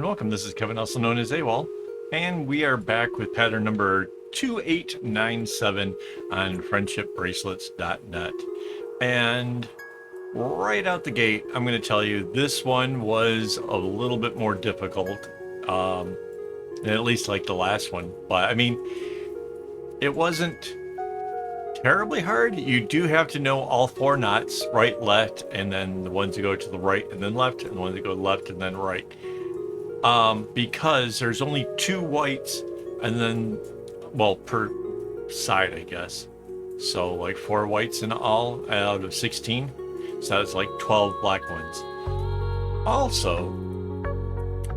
and welcome. This is Kevin, also known as AWOL, and we are back with pattern number 2897 on friendshipbracelets.net. And right out the gate, I'm going to tell you this one was a little bit more difficult, at least like the last one. But I mean, it wasn't terribly hard. You do have to know all four knots, right, left, and then the ones that go to the right and then left, and the ones that go left and then right. Because there's only two whites, and then, well, per side, I guess. So like 4 whites in all out of 16. So that's like 12 black ones. Also,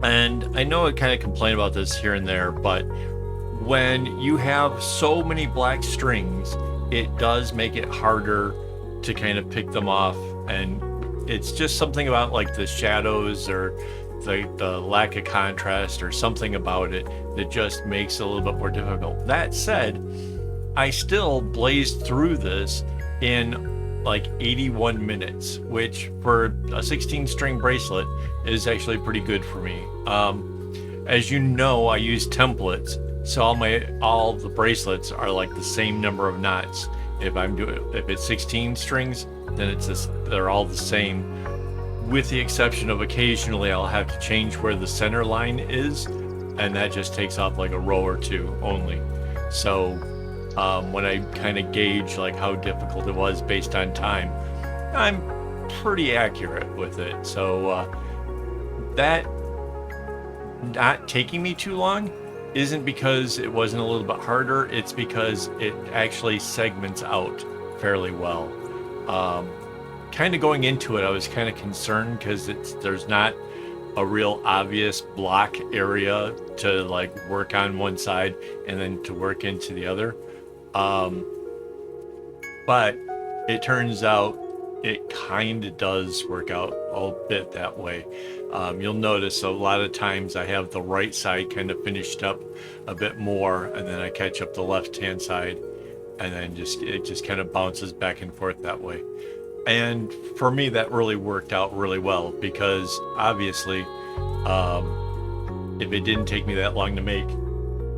and I know I kind of complain about this here and there, but when you have so many black strings, it does make it harder to kind of pick them off, and it's just something about like the shadows or the lack of contrast or something about it that just makes it a little bit more difficult. That said, I still blazed through this in like 81 minutes, which for a 16 string bracelet is actually pretty good for me. As you know, I use templates. So all the bracelets are like the same number of knots. If it's 16 strings, then they're all the same, with the exception of occasionally I'll have to change where the center line is, and that just takes off like a row or two only. So when I kind of gauge like how difficult it was based on time, I'm pretty accurate with it. So that not taking me too long isn't because it wasn't a little bit harder, it's because it actually segments out fairly well. Kind of going into it, I was kind of concerned because there's not a real obvious block area to like work on one side and then to work into the other. But it turns out it kind of does work out a bit that way. You'll notice a lot of times I have the right side kind of finished up a bit more, and then I catch up the left-hand side, and then it just kind of bounces back and forth that way. And for me, that really worked out really well, because obviously, if it didn't take me that long to make,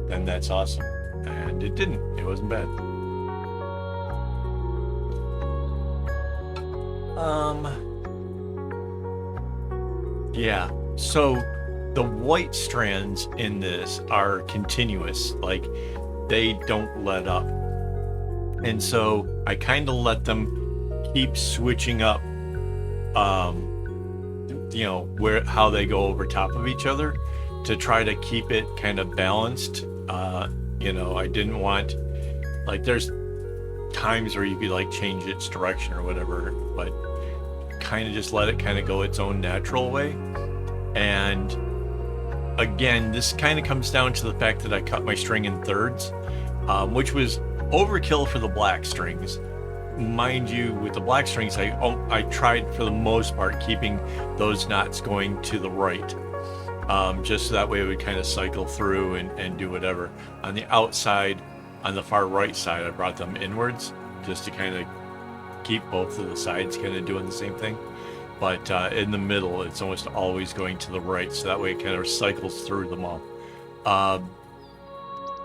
then that's awesome. And it didn't. It wasn't bad. Yeah, so the white strands in this are continuous, like they don't let up. And so I kind of let them keep switching up, how they go over top of each other to try to keep it kind of balanced. I didn't want, like, there's times where you could like change its direction or whatever, but kind of just let it kind of go its own natural way. And again, this kind of comes down to the fact that I cut my string in thirds, which was overkill for the black strings. Mind you, with the black strings, I tried for the most part keeping those knots going to the right, just so that way it would kind of cycle through and do whatever. On the outside, on the far right side, I brought them inwards just to kind of keep both of the sides kind of doing the same thing. But in the middle, it's almost always going to the right, so that way it kind of cycles through them all.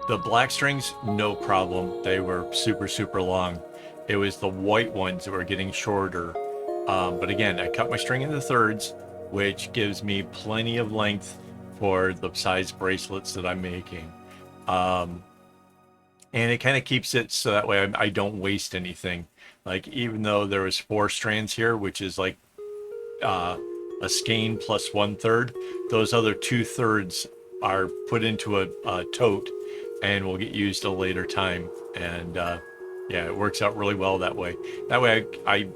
The black strings, no problem. They were super, super long. It was the white ones that were getting shorter. But again, I cut my string into thirds, which gives me plenty of length for the size bracelets that I'm making. And it kind of keeps it so that way I don't waste anything. Like, even though there was 4 strands here, which is like a skein plus 1/3, those other 2/3 are put into a tote and will get used a later time. And yeah, it works out really well that way. That way I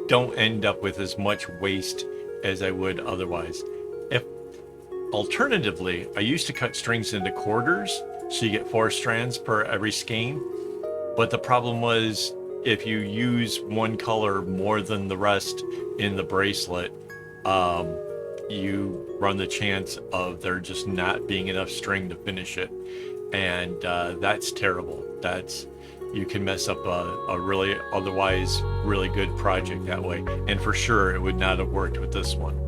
don't end up with as much waste as I would otherwise. Alternatively, I used to cut strings into quarters, so you get 4 strands per every skein. But the problem was, if you use one color more than the rest in the bracelet, you run the chance of there just not being enough string to finish it. And that's terrible. You can mess up a really otherwise really good project that way. And for sure, it would not have worked with this one.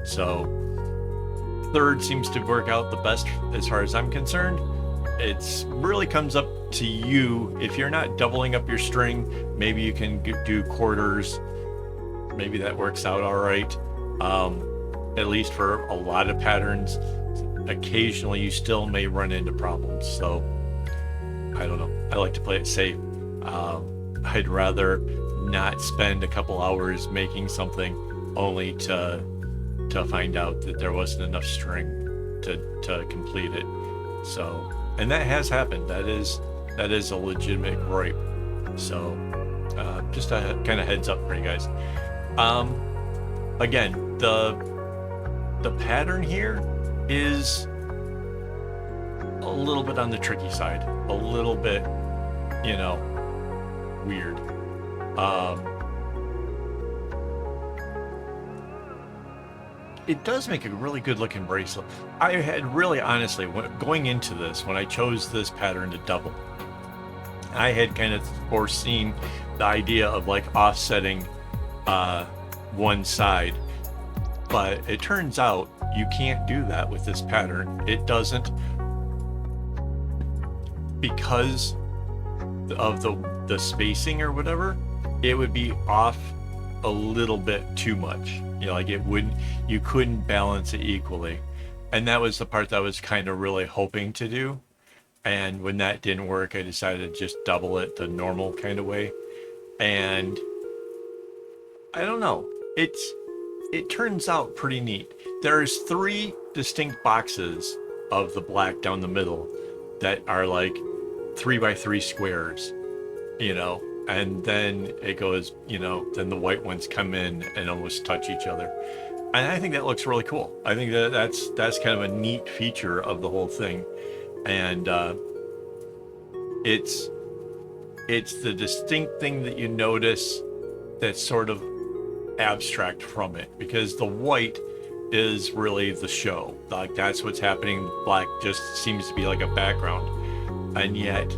So third seems to work out the best as far as I'm concerned. It's really comes up to you. If you're not doubling up your string, maybe you can do quarters. Maybe that works out all right. At least for a lot of patterns. Occasionally you still may run into problems, so I don't know. I like to play it safe. I'd rather not spend a couple hours making something only to find out that there wasn't enough string to complete it. So, and that has happened. That is a legitimate gripe. So just a kind of heads up for you guys. Again, the pattern here is a little bit on the tricky side, a little bit, you know, weird. It does make a really good looking bracelet. I had really honestly, going into this, when I chose this pattern to double, I had kind of foreseen the idea of like offsetting one side, but it turns out you can't do that with this pattern. It doesn't, because of the spacing or whatever. It would be off a little bit too much, you know, like you couldn't balance it equally, and that was the part that I was kind of really hoping to do. And when that didn't work, I decided to just double it the normal kind of way. And I don't know, it turns out pretty neat. There's 3 distinct boxes of the black down the middle that are like 3x3 squares, you know, and then it goes, you know, then the white ones come in and almost touch each other. And I think that looks really cool. I think that's kind of a neat feature of the whole thing. And it's the distinct thing that you notice that's sort of abstract from it, because the white is really the show. Like, that's what's happening. Black just seems to be like a background. And yet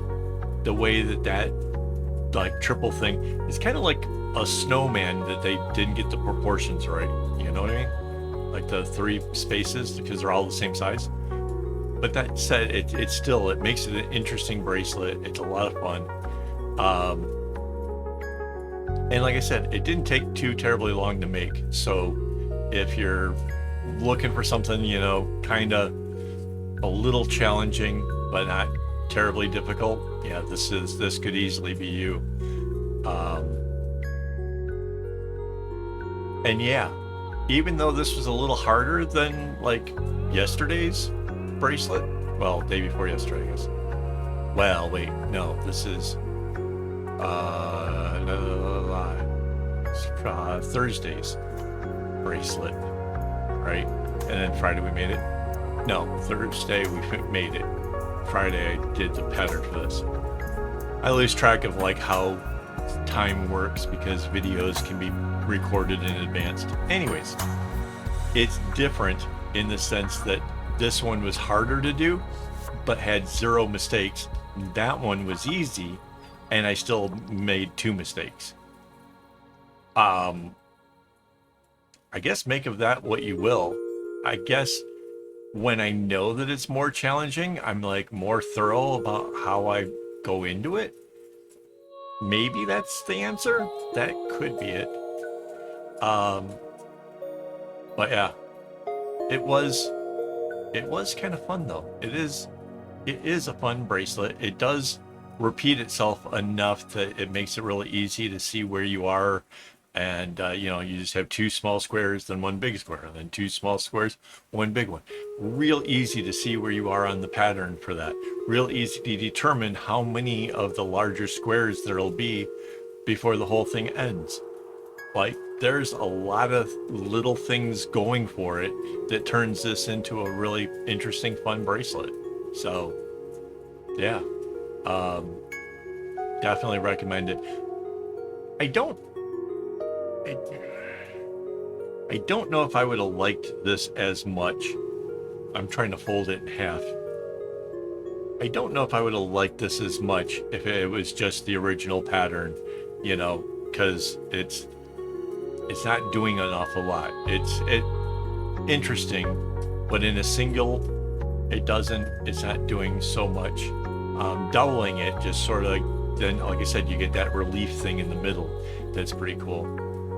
the way that like triple thing is kind of like a snowman, that they didn't get the proportions right, you know what I mean? Like the 3 spaces, because they're all the same size. But that said, it makes it an interesting bracelet. It's a lot of fun. And like I said, it didn't take too terribly long to make. So if you're looking for something, you know, kind of a little challenging, but not terribly difficult, yeah, this could easily be you. And yeah, even though this was a little harder than like yesterday's bracelet, well, day before yesterday, I guess. Well, wait, no, this is Thursday's bracelet, right? And then Friday we made it. No, Thursday we made it. Friday I did the pattern for this. I lose track of like how time works, because videos can be recorded in advance. Anyways, it's different in the sense that this one was harder to do, but had 0 mistakes. That one was easy, and I still made 2 mistakes. I guess make of that what you will. I guess when I know that it's more challenging, I'm like more thorough about how I go into it. Maybe that's the answer. That could be it. But yeah, it was kind of fun though. It is a fun bracelet. It does repeat itself enough that it makes it really easy to see where you are. And you know, you just have 2 small squares, then 1 big square, then 2 small squares, 1 big one. Real easy to see where you are on the pattern for that. Real easy to determine how many of the larger squares there'll be before the whole thing ends. Like, there's a lot of little things going for it that turns this into a really interesting, fun bracelet. So yeah, definitely recommend it. I don't know if I would have liked this as much. I'm trying to fold it in half. I don't know if I would have liked this as much if it was just the original pattern, you know, because it's not doing an awful lot. It's interesting, but in a single, it's not doing so much. Doubling it just sort of then, like I said, you get that relief thing in the middle. That's pretty cool.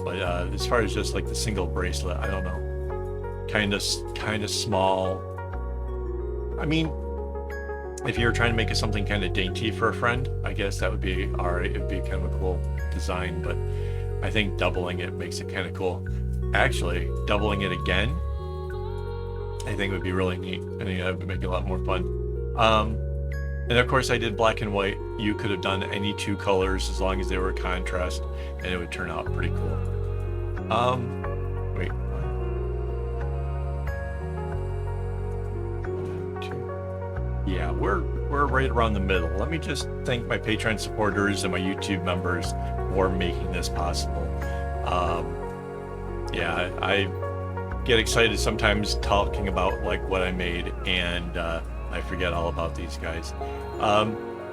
But as far as just like the single bracelet, I don't know. Kind of small. I mean, if you were trying to make it something kind of dainty for a friend, I guess that would be alright. It would be kind of a cool design, but I think doubling it makes it kind of cool. Actually, doubling it again, I think would be really neat. I think that would make it a lot more fun. And of course I did black and white. You could have done any two colors as long as they were contrast, and it would turn out pretty cool. Wait. Yeah, we're right around the middle. Let me just thank my Patreon supporters and my YouTube members for making this possible. Yeah, I get excited sometimes talking about like what I made, and I forget all about these guys.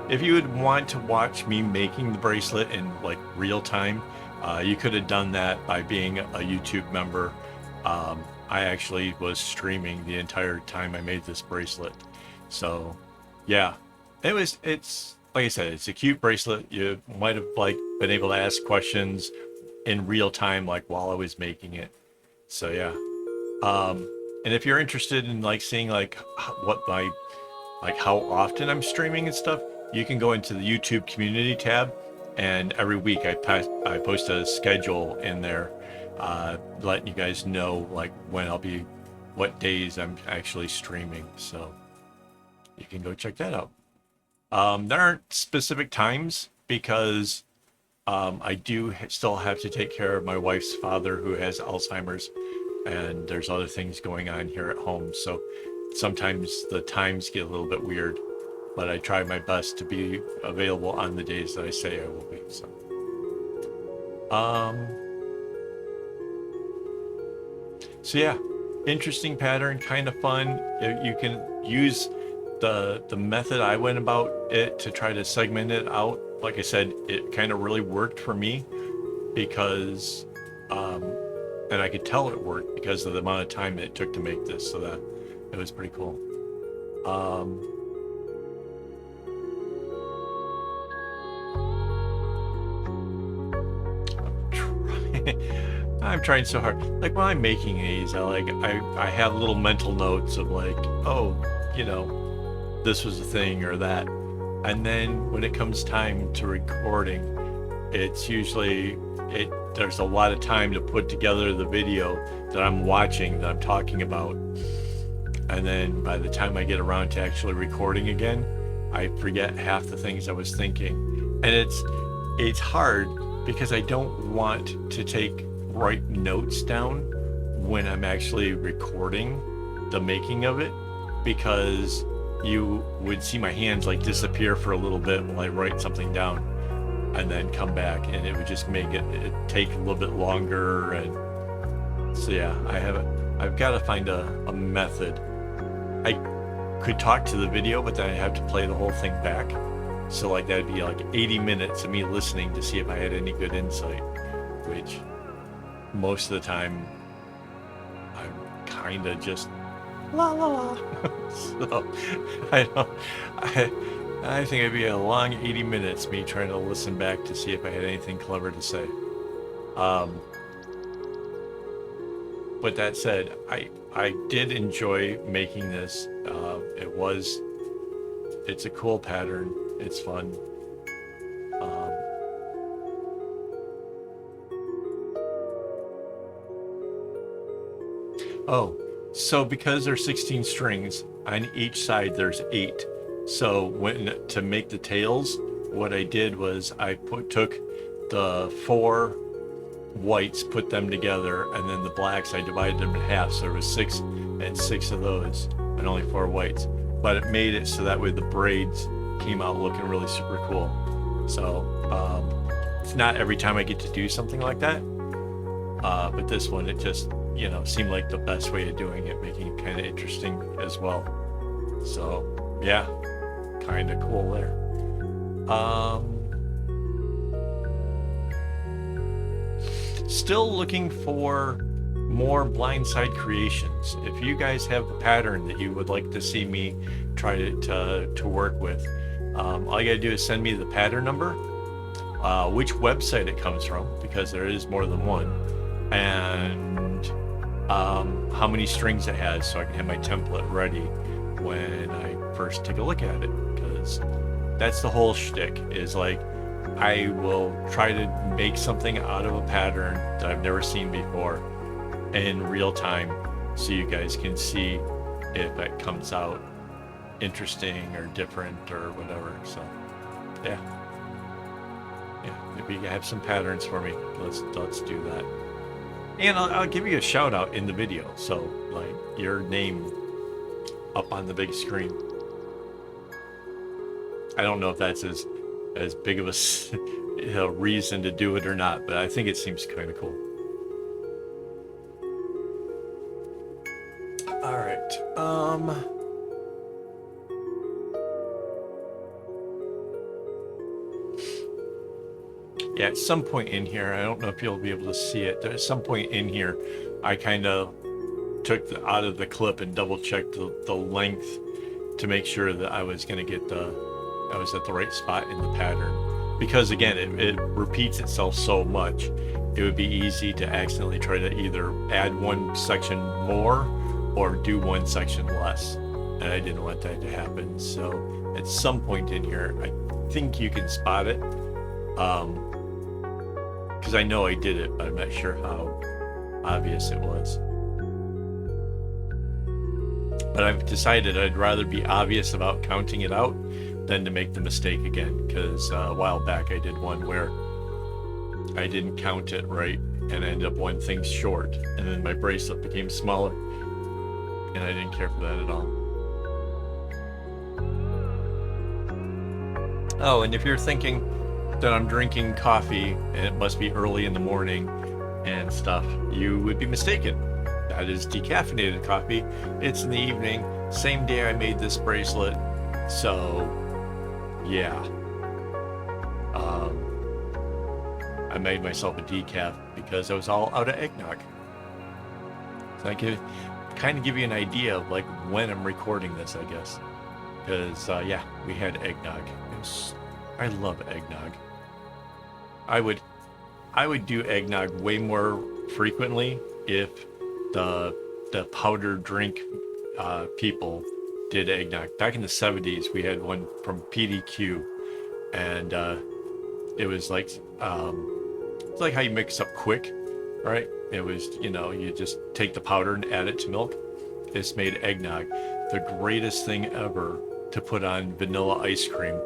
If you would want to watch me making the bracelet in like real time, you could have done that by being a YouTube member. I actually was streaming the entire time I made this bracelet. So yeah, it's like I said, it's a cute bracelet. You might have like been able to ask questions in real time, like while I was making it. So yeah. And if you're interested in like seeing like how often I'm streaming and stuff, you can go into the YouTube community tab, and every week I post a schedule in there, letting you guys know like what days I'm actually streaming. So you can go check that out. There aren't specific times because I do still have to take care of my wife's father who has Alzheimer's, and there's other things going on here at home. So sometimes the times get a little bit weird, but I try my best to be available on the days that I say I will be. So yeah, interesting pattern, kind of fun. You can use the method I went about it to try to segment it out. Like I said, it kind of really worked for me because and I could tell it worked because of the amount of time it took to make this, so that it was pretty cool. I'm trying so hard. Like when I'm making these, I have little mental notes of like, oh, this was a thing or that. And then when it comes time to recording, it's usually there's a lot of time to put together the video that I'm watching, that I'm talking about. And then by the time I get around to actually recording again, I forget half the things I was thinking. And it's hard because I don't want to write notes down when I'm actually recording the making of it, because you would see my hands like disappear for a little bit while I write something down and then come back, and it would just make it take a little bit longer. And so yeah, I've got to find a method. I could talk to the video, but then I have to play the whole thing back. So like that'd be like 80 minutes of me listening to see if I had any good insight, which most of the time I'm kind of just la la la. So I think it'd be a long 80 minutes me trying to listen back to see if I had anything clever to say. But that said, I did enjoy making this. It's a cool pattern. It's fun. Oh, so because there's 16 strings, on each side there's 8. So to make the tails, what I did was I took the 4 whites, put them together, and then the blacks I divided them in half, so there was 6 and 6 of those and only 4 whites. But it made it so that way the braids came out looking really super cool. So it's not every time I get to do something like that, but this one, it just seemed like the best way of doing it, making it kind of interesting as well. So yeah, kind of cool there. Still looking for more Blindsided Creations. If you guys have a pattern that you would like to see me try to work with, all you gotta do is send me the pattern number, which website it comes from, because there is more than one, and how many strings it has, so I can have my template ready when I first take a look at it. Because that's the whole shtick, is like, I will try to make something out of a pattern that I've never seen before in real time, so you guys can see if it comes out interesting or different or whatever. So yeah, maybe you have some patterns for me. Let's do that, and I'll give you a shout out in the video, so like your name up on the big screen. I don't know if that's as big of a reason to do it or not, but I think it seems kind of cool. All right. Yeah, at some point in here, I don't know if you'll be able to see it. At some point in here, I kind of took out of the clip and double checked the length to make sure that I was going to get I was at the right spot in the pattern, because again, it repeats itself so much, it would be easy to accidentally try to either add one section more or do one section less, and I didn't want that to happen. So at some point in here, I think you can spot it, because I know I did it, but I'm not sure how obvious it was. But I've decided I'd rather be obvious about counting it out than to make the mistake again, because a while back I did one where I didn't count it right and I ended up one thing short, and then my bracelet became smaller, and I didn't care for that at all. Oh, and if you're thinking that I'm drinking coffee and it must be early in the morning and stuff, you would be mistaken. That is decaffeinated coffee. It's in the evening, same day I made this bracelet, so yeah. I made myself a decaf because I was all out of eggnog. So I can kind of give you an idea of like when I'm recording this, I guess. Because yeah, we had eggnog. I love eggnog. I would do eggnog way more frequently if the powder drink people did eggnog. Back in the 70s, we had one from PDQ, and it was like it's like how you mix up quick, right? It was, you know, you just take the powder and add it to milk. This made eggnog the greatest thing ever to put on vanilla ice cream.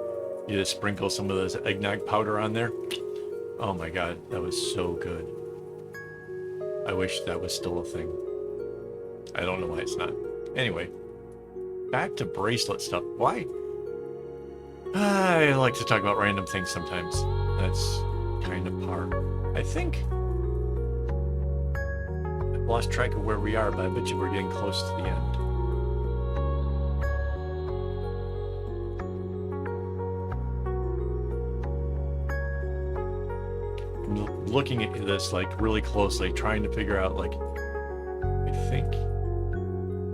You just sprinkle some of this eggnog powder on there. Oh my god, that was so good. I wish that was still a thing. I don't know why it's not. Anyway, back to bracelet stuff. Why? I like to talk about random things sometimes. That's kind of par. I think I've lost track of where we are, but I bet you we're getting close to the end. I'm looking at this like really closely, trying to figure out, like, I think,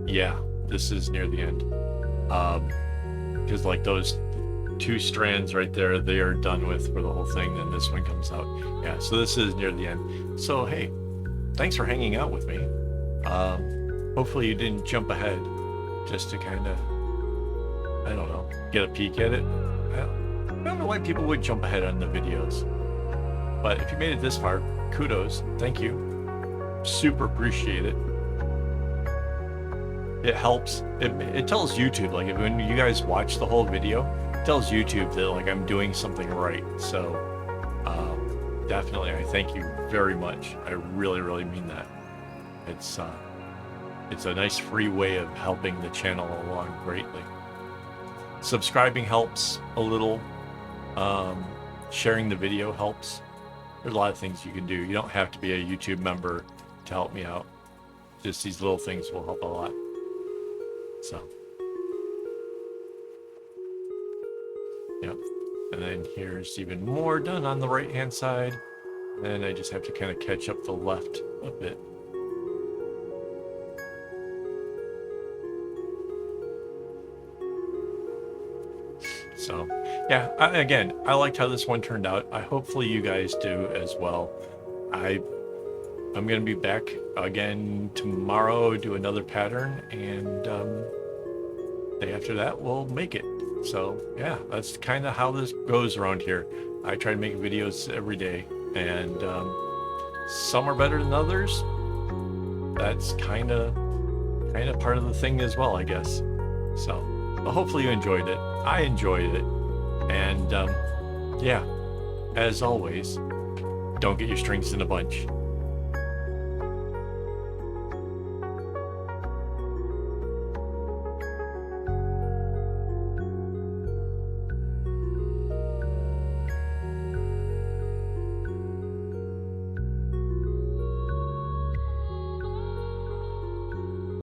yeah, this is near the end. Because like those two strands right there, they are done with for the whole thing, and this one comes out. Yeah, so this is near the end. So hey, thanks for hanging out with me. Hopefully you didn't jump ahead just to kind of, I don't know, get a peek at it. I don't know why people would jump ahead on the videos, but if you made it this far, kudos, thank you, super appreciate it. It helps. It tells YouTube, like, when you guys watch the whole video, it tells YouTube that like I'm doing something right. So definitely, I thank you very much. I really, really mean that. It's a nice free way of helping the channel along greatly. Subscribing helps a little. Sharing the video helps. There's a lot of things you can do. You don't have to be a YouTube member to help me out. Just these little things will help a lot. So, yep. And then here's even more done on the right hand side. Then I just have to kind of catch up the left a bit. So yeah, again, I liked how this one turned out. Hopefully you guys do as well. I'm gonna be back again tomorrow, do another pattern, and day after that we'll make it. So yeah, that's kind of how this goes around here. I try to make videos every day, and some are better than others. That's kind of part of the thing as well, I guess. So, but hopefully you enjoyed it. I enjoyed it, and yeah, as always, don't get your strings in a bunch.